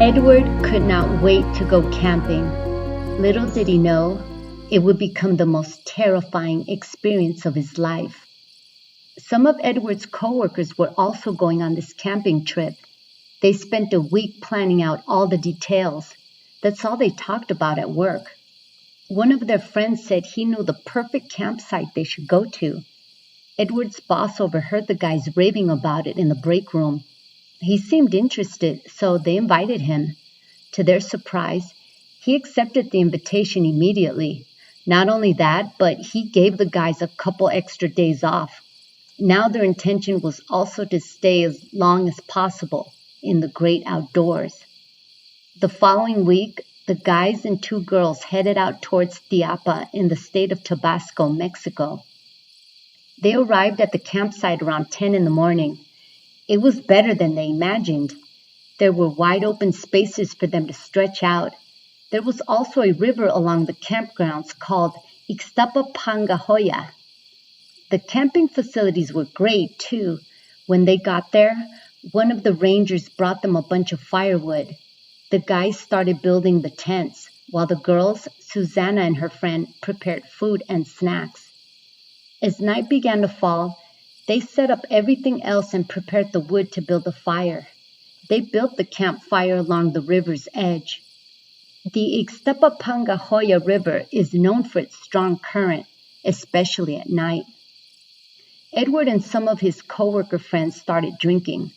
Edward could not wait to go camping. Little did he know, it would become the most terrifying experience of his life. Some of Edward's coworkers were also going on this camping trip. They spent a week planning out all the details. That's all they talked about at work. One of their friends said he knew the perfect campsite they should go to. Edward's boss overheard the guys raving about it in the break room. He seemed interested, so they invited him. To their surprise, he accepted the invitation immediately. Not only that, but he gave the guys a couple extra days off. Now their intention was also to stay as long as possible in the great outdoors. The following week, the guys and two girls headed out towards Tiapa in the state of Tabasco, Mexico. They arrived at the campsite around 10 in the morning. It was better than they imagined. There were wide open spaces for them to stretch out. There was also a river along the campgrounds called Ixtapapangahoya. The camping facilities were great, too. When they got there, one of the rangers brought them a bunch of firewood. The guys started building the tents, while the girls, Susanna and her friend, prepared food and snacks. As night began to fall, they set up everything else and prepared the wood to build a fire. They built the campfire along the river's edge. The Ixtapapangahoya River is known for its strong current, especially at night. Edward and some of his coworker friends started drinking.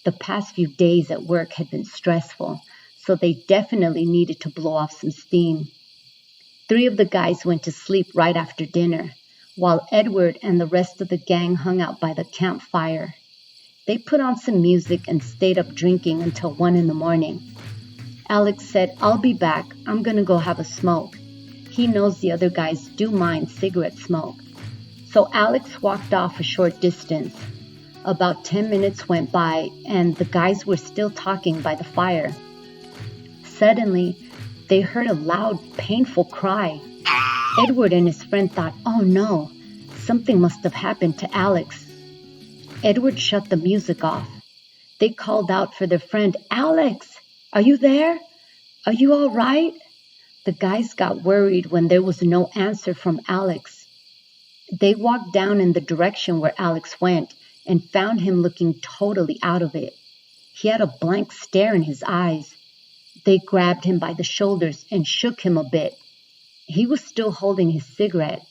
The past few days at work had been stressful, so they definitely needed to blow off some steam. 3 of the guys went to sleep right after dinner, while Edward and the rest of the gang hung out by the campfire. They put on some music and stayed up drinking until 1 in the morning. Alex said, "I'll be back. I'm going to go have a smoke." He knows the other guys do mind cigarette smoke. So Alex walked off a short distance. About 10 minutes went by, and the guys were still talking by the fire. Suddenly, they heard a loud, painful cry. Edward and his friend thought, "Oh no, something must have happened to Alex." Edward shut the music off. They called out for their friend, "Alex, are you there? Are you all right?" The guys got worried when there was no answer from Alex. They walked down in the direction where Alex went and found him looking totally out of it. He had a blank stare in his eyes. They grabbed him by the shoulders and shook him a bit. He was still holding his cigarette.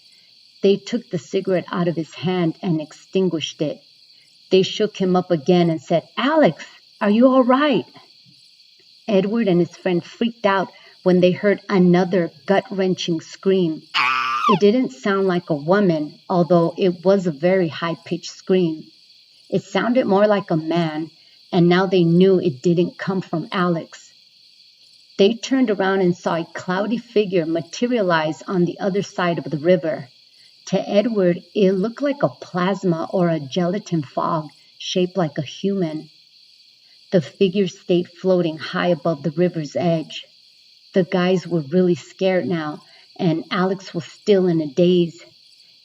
They took the cigarette out of his hand and extinguished it. They shook him up again and said, "Alex, are you all right?" Edward and his friend freaked out when they heard another gut-wrenching scream. It didn't sound like a woman, although it was a very high-pitched scream. It sounded more like a man, and now they knew it didn't come from Alex. They turned around and saw a cloudy figure materialize on the other side of the river. To Edward, it looked like a plasma or a gelatin fog shaped like a human. The figure stayed floating high above the river's edge. The guys were really scared now, and Alex was still in a daze.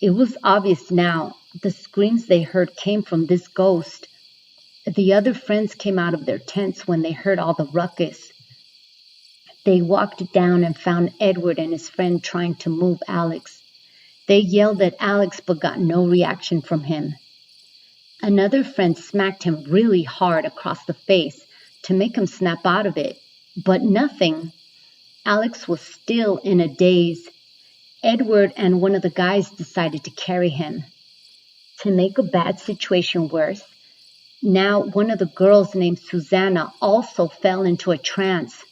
It was obvious now. The screams they heard came from this ghost. The other friends came out of their tents when they heard all the ruckus. They walked down and found Edward and his friend trying to move Alex. They yelled at Alex but got no reaction from him. Another friend smacked him really hard across the face to make him snap out of it, but nothing. Alex was still in a daze. Edward and one of the guys decided to carry him. To make a bad situation worse, now one of the girls named Susanna also fell into a trance.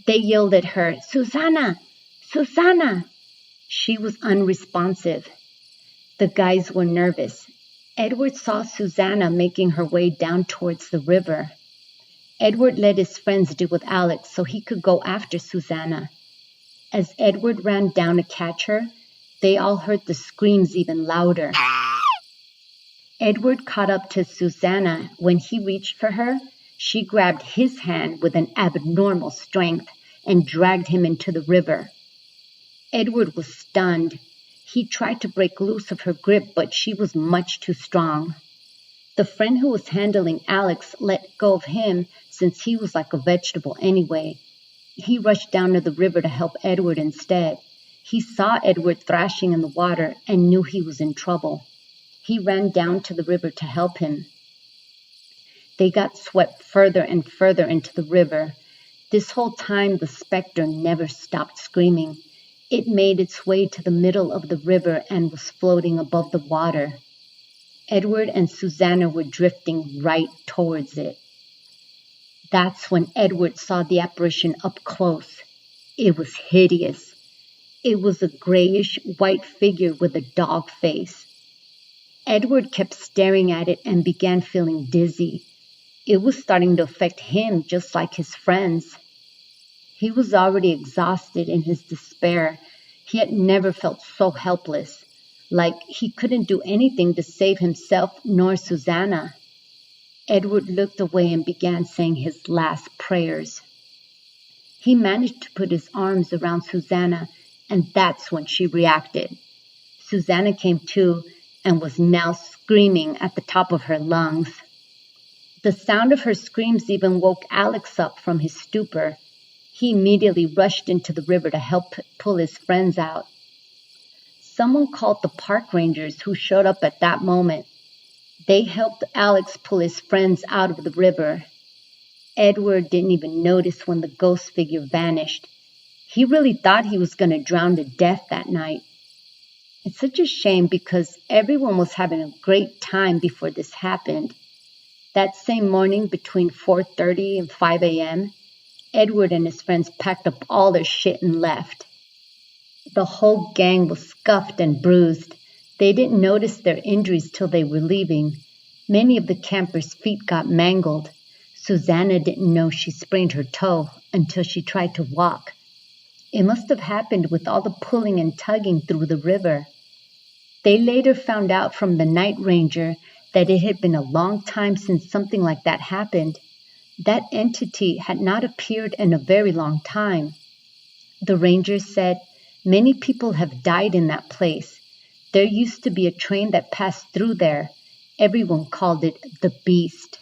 They yelled at her, "Susanna! Susanna!" She was unresponsive. The guys were nervous. Edward saw Susanna making her way down towards the river. Edward let his friends deal with Alex so he could go after Susanna. As Edward ran down to catch her, they all heard the screams even louder. Edward caught up to Susanna. When he reached for her, she grabbed his hand with an abnormal strength and dragged him into the river. Edward was stunned. He tried to break loose of her grip, but she was much too strong. The friend who was handling Alex let go of him since he was like a vegetable anyway. He rushed down to the river to help Edward instead. He saw Edward thrashing in the water and knew he was in trouble. He ran down to the river to help him. They got swept further and further into the river. This whole time the specter never stopped screaming. It made its way to the middle of the river and was floating above the water. Edward and Susanna were drifting right towards it. That's when Edward saw the apparition up close. It was hideous. It was a grayish-white figure with a dog face. Edward kept staring at it and began feeling dizzy. It was starting to affect him just like his friends. He was already exhausted in his despair. He had never felt so helpless, like he couldn't do anything to save himself nor Susanna. Edward looked away and began saying his last prayers. He managed to put his arms around Susanna, and that's when she reacted. Susanna came to and was now screaming at the top of her lungs. The sound of her screams even woke Alex up from his stupor. He immediately rushed into the river to help pull his friends out. Someone called the park rangers who showed up at that moment. They helped Alex pull his friends out of the river. Edward didn't even notice when the ghost figure vanished. He really thought he was going to drown to death that night. It's such a shame because everyone was having a great time before this happened. That same morning between 4:30 and 5 a.m., Edward and his friends packed up all their shit and left. The whole gang was scuffed and bruised. They didn't notice their injuries till they were leaving. Many of the campers' feet got mangled. Susanna didn't know she sprained her toe until she tried to walk. It must have happened with all the pulling and tugging through the river. They later found out from the night ranger that it had been a long time since something like that happened. That entity had not appeared in a very long time. The ranger said, "Many people have died in that place. There used to be a train that passed through there. Everyone called it the Beast."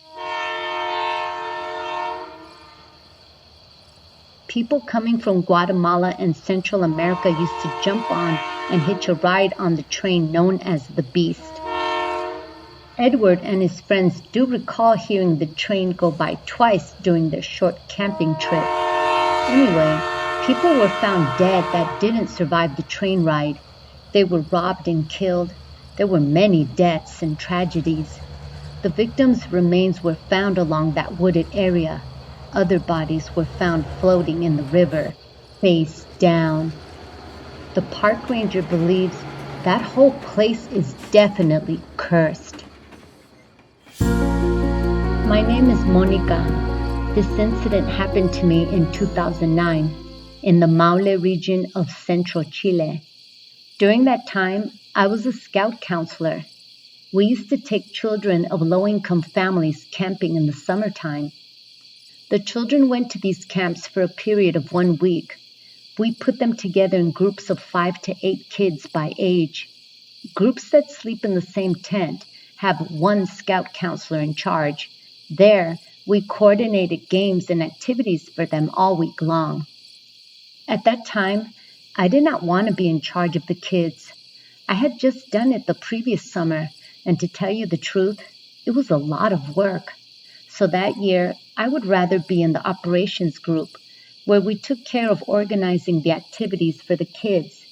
People coming from Guatemala and Central America used to jump on and hitch a ride on the train known as the Beast. Edward and his friends do recall hearing the train go by twice during their short camping trip. Anyway, people were found dead that didn't survive the train ride. They were robbed and killed. There were many deaths and tragedies. The victims' remains were found along that wooded area. Other bodies were found floating in the river, face down. The park ranger believes that whole place is definitely cursed. My name is Monica. This incident happened to me in 2009 in the Maule region of central Chile. During that time, I was a scout counselor. We used to take children of low-income families camping in the summertime. The children went to these camps for a period of 1 week. We put them together in groups of 5 to 8 kids by age. Groups that sleep in the same tent have one scout counselor in charge. There, we coordinated games and activities for them all week long. At that time, I did not want to be in charge of the kids. I had just done it the previous summer, and to tell you the truth, it was a lot of work. So that year, I would rather be in the operations group, where we took care of organizing the activities for the kids.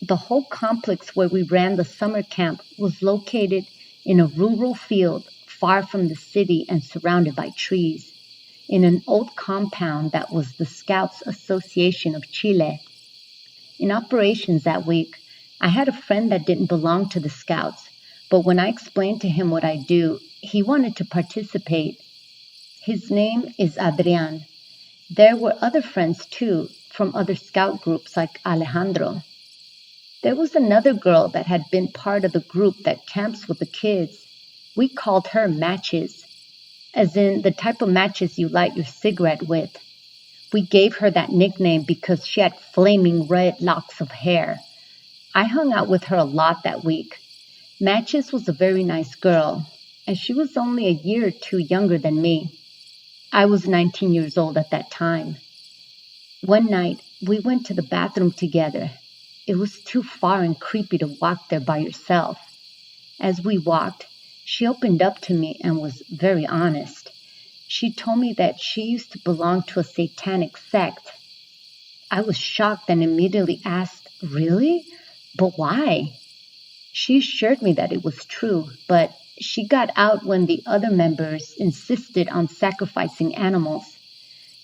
The whole complex where we ran the summer camp was located in a rural field far from the city and surrounded by trees, in an old compound that was the Scouts Association of Chile. In operations that week, I had a friend that didn't belong to the Scouts, but when I explained to him what I do, he wanted to participate. His name is Adrian. There were other friends too, from other scout groups like Alejandro. There was another girl that had been part of the group that camps with the kids. We called her Matches, as in the type of matches you light your cigarette with. We gave her that nickname because she had flaming red locks of hair. I hung out with her a lot that week. Matches was a very nice girl. and she was only a year or two younger than me. I was 19 years old at that time. One night, we went to the bathroom together. It was too far and creepy to walk there by yourself. As we walked, she opened up to me and was very honest. She told me that she used to belong to a satanic sect. I was shocked and immediately asked, "Really? But why?" She assured me that it was true, but she got out when the other members insisted on sacrificing animals.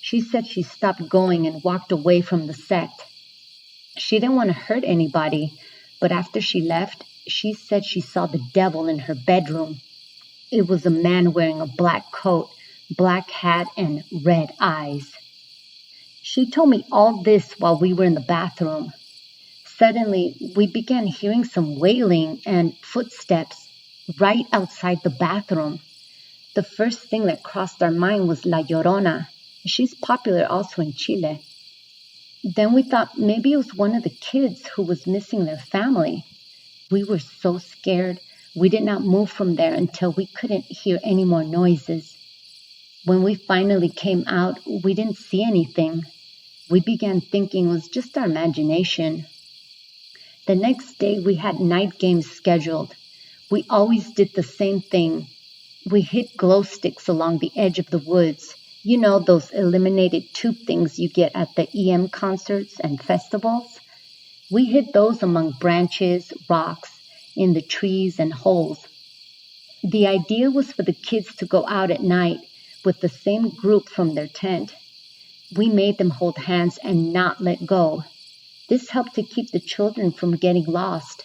She said she stopped going and walked away from the sect. She didn't want to hurt anybody, but after she left, she said she saw the devil in her bedroom. It was a man wearing a black coat, black hat, and red eyes. She told me all this while we were in the bathroom. Suddenly, we began hearing some wailing and footsteps right outside the bathroom. The first thing that crossed our mind was La Llorona. She's popular also in Chile. Then we thought maybe it was one of the kids who was missing their family. We were so scared, we did not move from there until we couldn't hear any more noises. When we finally came out, we didn't see anything. We began thinking it was just our imagination. The next day, we had night games scheduled. We always did the same thing. We hid glow sticks along the edge of the woods. You know, those illuminated tube things you get at the EM concerts and festivals? We hid those among branches, rocks, in the trees and holes. The idea was for the kids to go out at night with the same group from their tent. We made them hold hands and not let go. This helped to keep the children from getting lost.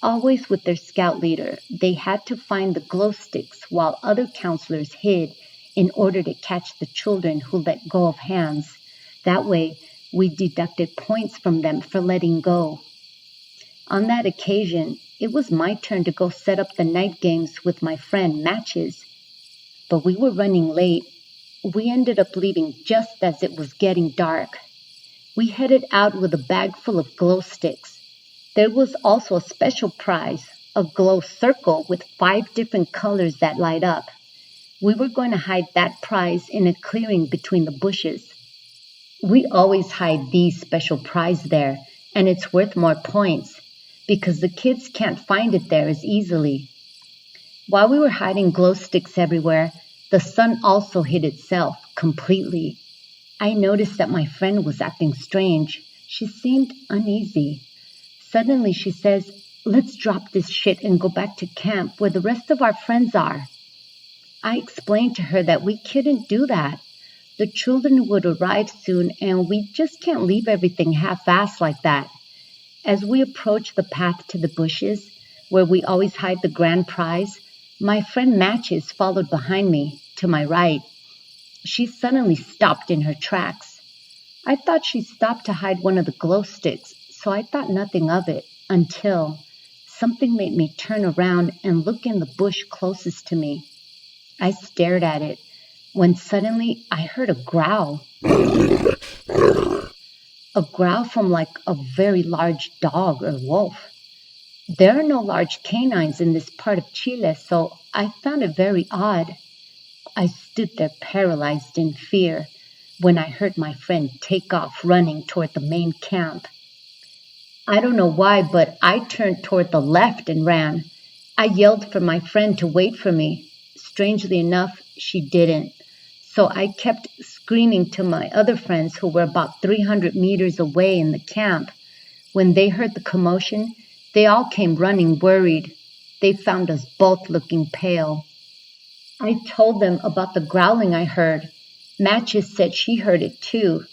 Always with their scout leader, they had to find the glow sticks while other counselors hid in order to catch the children who let go of hands. That way, we deducted points from them for letting go. On that occasion, it was my turn to go set up the night games with my friend Matches. But we were running late. We ended up leaving just as it was getting dark. We headed out with a bag full of glow sticks. There was also a special prize, a glow circle with 5 different colors that light up. We were going to hide that prize in a clearing between the bushes. We always hide these special prize there, and it's worth more points, because the kids can't find it there as easily. While we were hiding glow sticks everywhere, the sun also hid itself completely. I noticed that my friend was acting strange. She seemed uneasy. Suddenly she says, "Let's drop this shit and go back to camp where the rest of our friends are." I explained to her that we couldn't do that. The children would arrive soon and we just can't leave everything half-assed like that. As we approached the path to the bushes, where we always hide the grand prize, my friend Matches followed behind me, to my right. She suddenly stopped in her tracks. I thought she stopped to hide one of the glow sticks, so I thought nothing of it until something made me turn around and look in the bush closest to me. I stared at it when suddenly I heard a growl. A growl from like a very large dog or wolf. There are no large canines in this part of Chile, so I found it very odd. I stood there paralyzed in fear when I heard my friend take off running toward the main camp. I don't know why, but I turned toward the left and ran. I yelled for my friend to wait for me. Strangely enough, she didn't. So I kept screaming to my other friends who were about 300 meters away in the camp. When they heard the commotion, they all came running worried. They found us both looking pale. I told them about the growling I heard. Matches said she heard it too.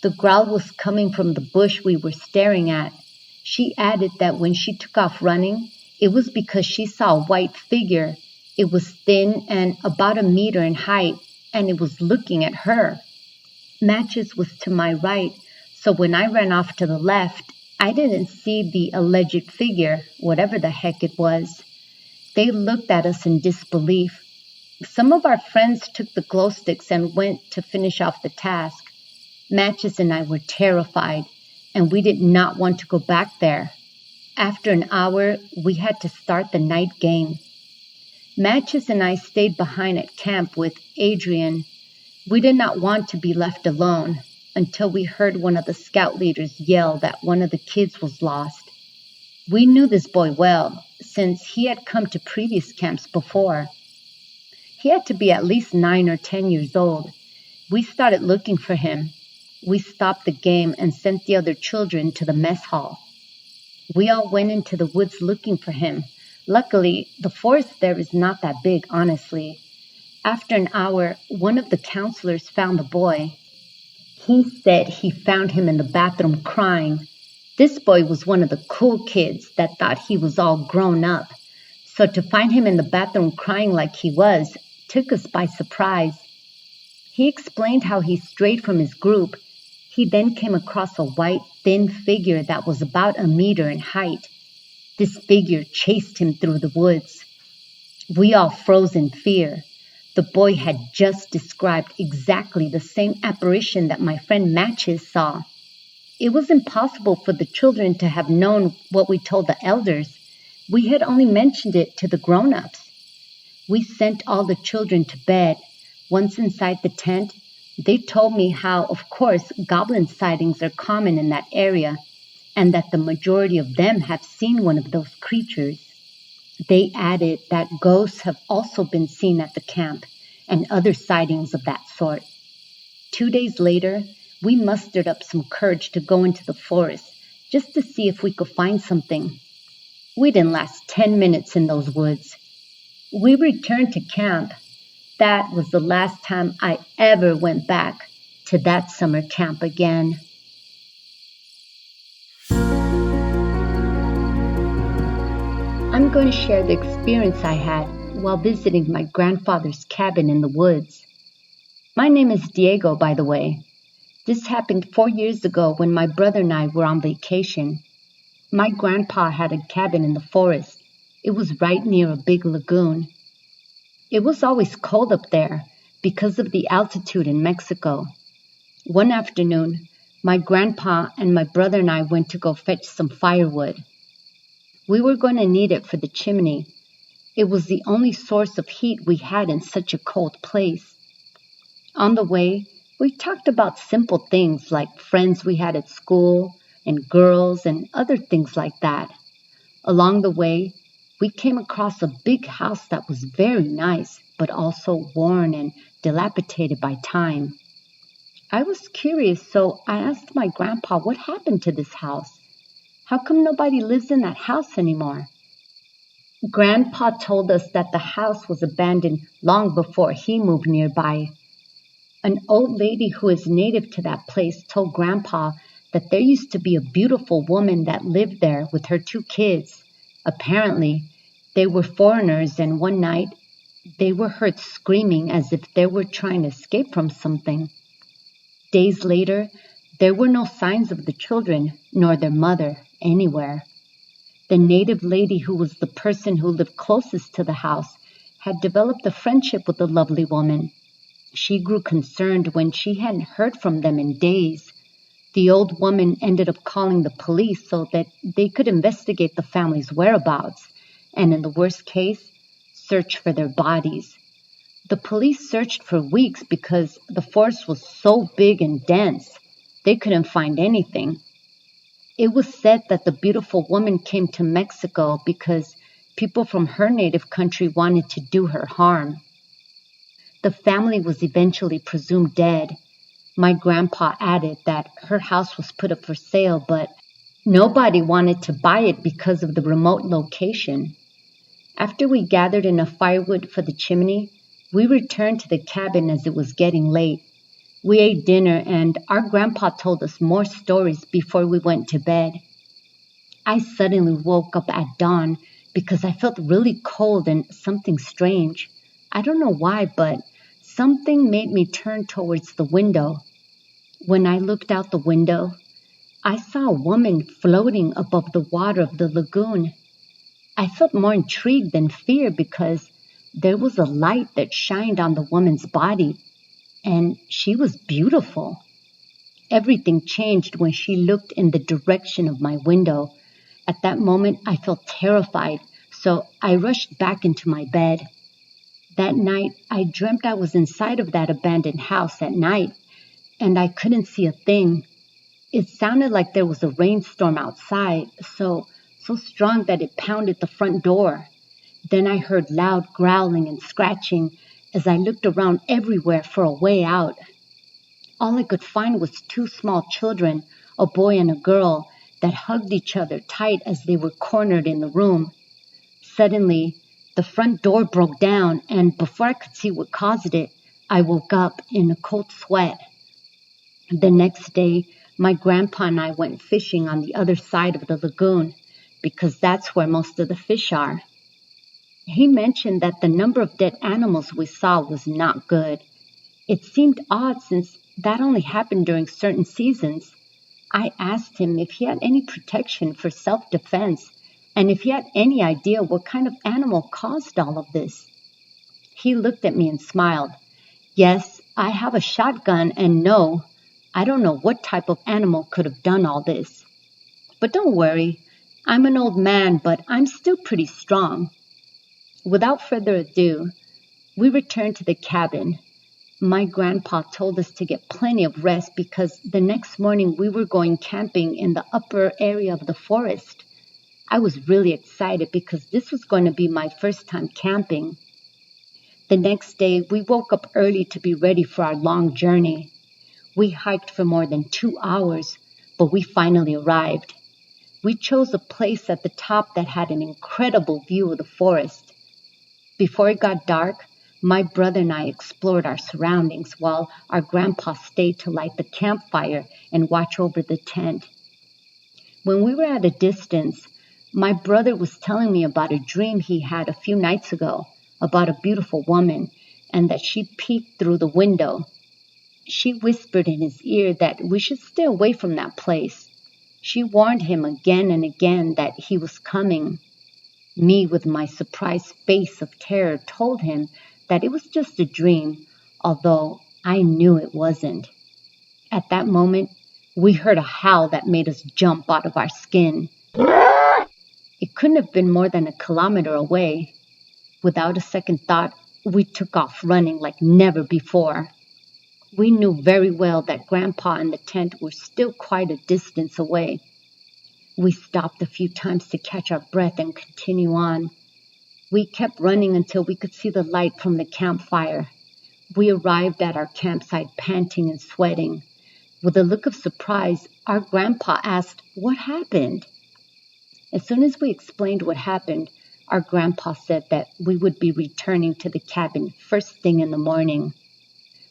The growl was coming from the bush we were staring at. She added that when she took off running, it was because she saw a white figure. It was thin and about 1 meter in height, and it was looking at her. Matches was to my right, so when I ran off to the left, I didn't see the alleged figure, whatever the heck it was. They looked at us in disbelief. Some of our friends took the glow sticks and went to finish off the task. Matches and I were terrified, and we did not want to go back there. After an hour, we had to start the night game. Matches and I stayed behind at camp with Adrian. We did not want to be left alone until we heard one of the scout leaders yell that one of the kids was lost. We knew this boy well, since he had come to previous camps before. He had to be at least 9 or 10 years old. We started looking for him. We stopped the game and sent the other children to the mess hall. We all went into the woods looking for him. Luckily, the forest there is not that big, honestly. After an hour, one of the counselors found the boy. He said he found him in the bathroom crying. This boy was one of the cool kids that thought he was all grown up. So to find him in the bathroom crying like he was took us by surprise. He explained how he strayed from his group. He then came across a white, thin figure that was about 1 meter in height. This figure chased him through the woods. We all froze in fear. The boy had just described exactly the same apparition that my friend Matches saw. It was impossible for the children to have known what we told the elders. We had only mentioned it to the grown-ups. We sent all the children to bed. Once inside the tent, they told me how, of course, goblin sightings are common in that area, and that the majority of them have seen one of those creatures. They added that ghosts have also been seen at the camp, and other sightings of that sort. 2 days later, we mustered up some courage to go into the forest, just to see if we could find something. We didn't last 10 minutes in those woods. We returned to camp. That was the last time I ever went back to that summer camp again. I'm going to share the experience I had while visiting my grandfather's cabin in the woods. My name is Diego, by the way. This happened 4 years ago when my brother and I were on vacation. My grandpa had a cabin in the forest. It was right near a big lagoon. It was always cold up there because of the altitude in Mexico. One afternoon, my grandpa and my brother and I went to go fetch some firewood. We were going to need it for the chimney. It was the only source of heat we had in such a cold place. On the way, we talked about simple things like friends we had at school and girls and other things like that. Along the way, we came across a big house that was very nice, but also worn and dilapidated by time. I was curious, so I asked my grandpa what happened to this house. How come nobody lives in that house anymore? Grandpa told us that the house was abandoned long before he moved nearby. An old lady who is native to that place told Grandpa that there used to be a beautiful woman that lived there with her 2 kids. Apparently, they were foreigners, and one night they were heard screaming as if they were trying to escape from something. Days later, there were no signs of the children nor their mother anywhere. The native lady, who was the person who lived closest to the house, had developed a friendship with the lovely woman. She grew concerned when she hadn't heard from them in days. The old woman ended up calling the police so that they could investigate the family's whereabouts and, in the worst case, search for their bodies. The police searched for weeks because the forest was so big and dense. They couldn't find anything. It was said that the beautiful woman came to Mexico because people from her native country wanted to do her harm. The family was eventually presumed dead. My grandpa added that her house was put up for sale, but nobody wanted to buy it because of the remote location. After we gathered enough firewood for the chimney, we returned to the cabin as it was getting late. We ate dinner, and our grandpa told us more stories before we went to bed. I suddenly woke up at dawn because I felt really cold and something strange. I don't know why, but something made me turn towards the window. When I looked out the window, I saw a woman floating above the water of the lagoon. I felt more intrigued than fear because there was a light that shined on the woman's body, and she was beautiful. Everything changed when she looked in the direction of my window. At that moment, I felt terrified, so I rushed back into my bed. That night, I dreamt I was inside of that abandoned house at night, and I couldn't see a thing. It sounded like there was a rainstorm outside, so strong that it pounded the front door. Then I heard loud growling and scratching as I looked around everywhere for a way out. All I could find was two small children, a boy and a girl, that hugged each other tight as they were cornered in the room. Suddenly, the front door broke down, and before I could see what caused it, I woke up in a cold sweat. The next day, my grandpa and I went fishing on the other side of the lagoon, because that's where most of the fish are. He mentioned that the number of dead animals we saw was not good. It seemed odd since that only happened during certain seasons. I asked him if he had any protection for self-defense and if he had any idea what kind of animal caused all of this. He looked at me and smiled. Yes, I have a shotgun, and no, I don't know what type of animal could have done all this. But don't worry, I'm an old man, but I'm still pretty strong. Without further ado, we returned to the cabin. My grandpa told us to get plenty of rest because the next morning we were going camping in the upper area of the forest. I was really excited because this was going to be my first time camping. The next day, we woke up early to be ready for our long journey. We hiked for more than 2 hours, but we finally arrived. We chose a place at the top that had an incredible view of the forest. Before it got dark, my brother and I explored our surroundings while our grandpa stayed to light the campfire and watch over the tent. When we were at a distance, my brother was telling me about a dream he had a few nights ago about a beautiful woman and that she peeked through the window. She whispered in his ear that we should stay away from that place. She warned him again and again that he was coming. Me, with my surprised face of terror, told him that it was just a dream, although I knew it wasn't. At that moment, we heard a howl that made us jump out of our skin. It couldn't have been more than a kilometer away. Without a second thought, we took off running like never before. We knew very well that Grandpa and the tent were still quite a distance away. We stopped a few times to catch our breath and continue on. We kept running until we could see the light from the campfire. We arrived at our campsite panting and sweating. With a look of surprise, our grandpa asked, "What happened?" As soon as we explained what happened, our grandpa said that we would be returning to the cabin first thing in the morning.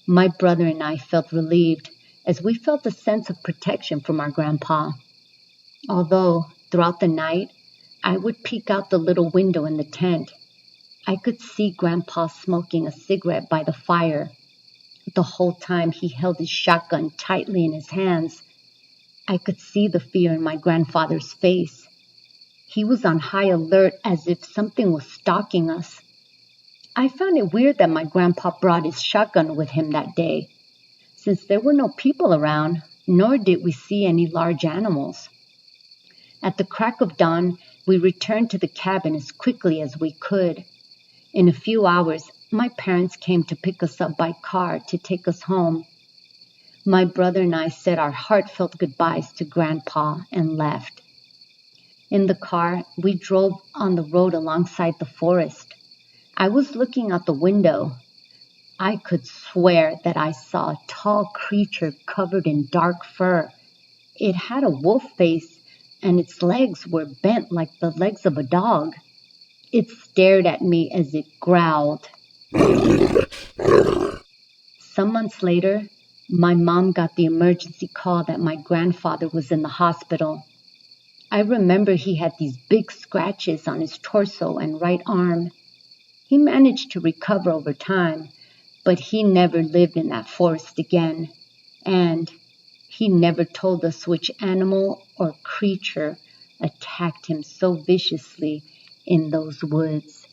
My brother and I felt relieved, as we felt a sense of protection from our grandpa. Although, throughout the night, I would peek out the little window in the tent. I could see Grandpa smoking a cigarette by the fire. The whole time he held his shotgun tightly in his hands. I could see the fear in my grandfather's face. He was on high alert as if something was stalking us. I found it weird that my grandpa brought his shotgun with him that day, since there were no people around, nor did we see any large animals. At the crack of dawn, we returned to the cabin as quickly as we could. In a few hours, my parents came to pick us up by car to take us home. My brother and I said our heartfelt goodbyes to Grandpa and left. In the car, we drove on the road alongside the forest. I was looking out the window. I could swear that I saw a tall creature covered in dark fur. It had a wolf face, and its legs were bent like the legs of a dog. It stared at me as it growled. Some months later, my mom got the emergency call that my grandfather was in the hospital. I remember he had these big scratches on his torso and right arm. He managed to recover over time, but he never lived in that forest again. And he never told us which animal or creature attacked him so viciously in those woods.